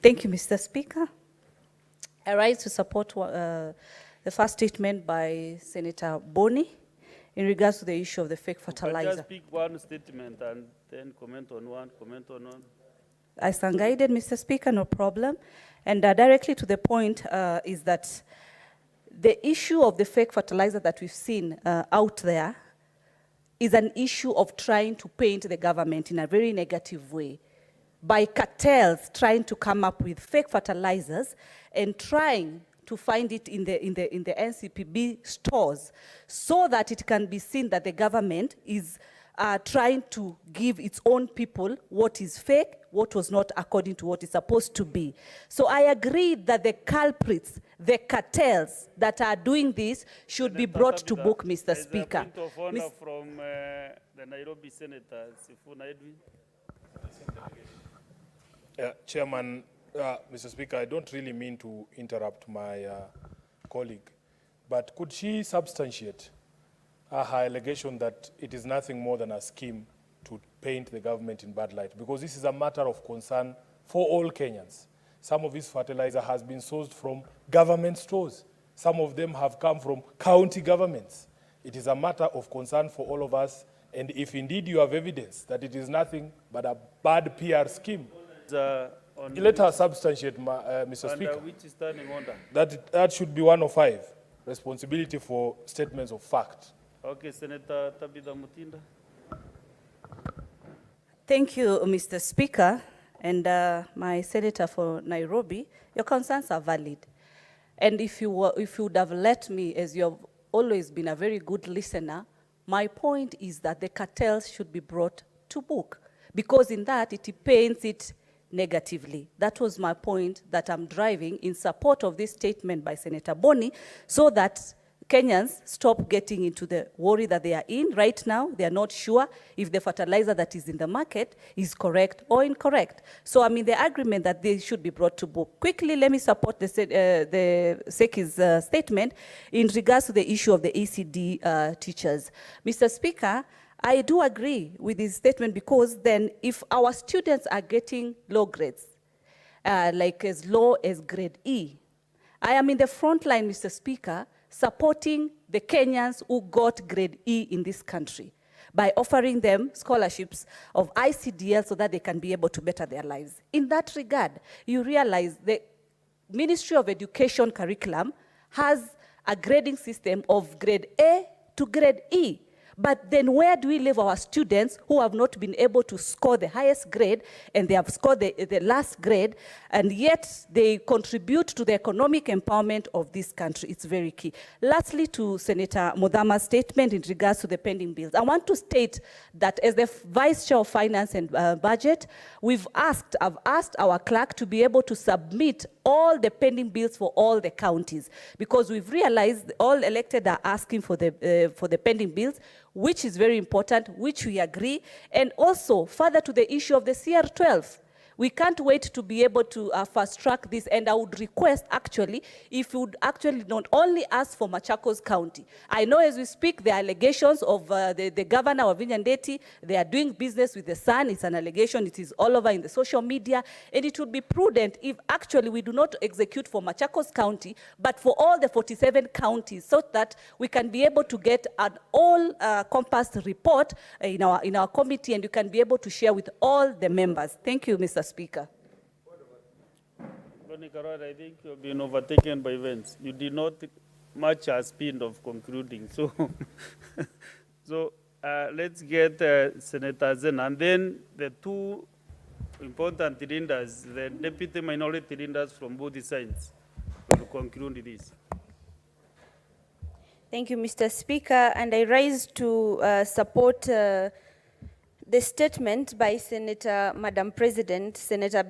Thank you, Mr. Speaker. I rise to support the first statement by Senator Boni in regards to the issue of the fake fertilizer. Just pick one statement and then comment on one, comment on one. I stand guided, Mr. Speaker, no problem. And directly to the point is that the issue of the fake fertilizer that we've seen out there is an issue of trying to paint the government in a very negative way by cartels trying to come up with fake fertilizers and trying to find it in the NCPB stores so that it can be seen that the government is trying to give its own people what is fake, what was not according to what is supposed to be. So I agree that the culprits, the cartels that are doing this should be brought to book, Mr. Speaker. There's a point of honor from the Nairobi Senator, Sifuna Edwin. Chairman, Mr. Speaker, I don't really mean to interrupt my colleague, but could she substantiate her allegation that it is nothing more than a scheme to paint the government in bad light? Because this is a matter of concern for all Kenyans. Some of this fertilizer has been sourced from government stores. Some of them have come from county governments. It is a matter of concern for all of us. And if indeed you have evidence that it is nothing but a bad PR scheme, let her substantiate, Mr. Speaker. Which is standing order? That should be 105, responsibility for statements of fact. Okay, Senator Tabitha Mutinda. Thank you, Mr. Speaker, and my senator for Nairobi. Your concerns are valid. And if you would have let me, as you have always been a very good listener, my point is that the cartels should be brought to book, because in that it paints it negatively. That was my point that I'm driving in support of this statement by Senator Boni, so that Kenyans stop getting into the worry that they are in right now. They are not sure if the fertilizer that is in the market is correct or incorrect. So I'm in the agreement that they should be brought to book. Quickly, let me support the SECI's statement in regards to the issue of the ECD teachers. Mr. Speaker, I do agree with this statement, because then if our students are getting low grades, like as low as grade E, I am in the front line, Mr. Speaker, supporting the Kenyans who got grade E in this country by offering them scholarships of ICDL so that they can be able to better their lives. In that regard, you realize the Ministry of Education curriculum has a grading system of grade A to grade E. But then where do we leave our students who have not been able to score the highest grade, and they have scored the last grade, and yet they contribute to the economic empowerment of this country? It's very key. Lastly, to Senator Mudhama's statement in regards to the pending bills, I want to state that as the Vice Chair of Finance and Budget, I've asked our clerk to be able to submit all the pending bills for all the counties, because we've realized all elected are asking for the pending bills, which is very important, which we agree. And also, further to the issue of the CR12, we can't wait to be able to fast track this, and I would request actually, if you would actually not only ask for Machakos County. I know as we speak, the allegations of the governor of Vinyandeti, they are doing business with the Sun. It's an allegation, it is all over in the social media, and it would be prudent if actually we do not execute for Machakos County, but for all the 47 counties, so that we can be able to get an all-compassed report in our committee, and you can be able to share with all the members. Thank you, Mr. Speaker. I think you've been overtaken by events. You did not match our speed of concluding. So, let's get Senator Zen, and then the two important leaders, the deputy minority leaders from both sides, to conclude this. Thank you, Mr. Speaker, and I rise to support the statement by Senator, Madam President, Senator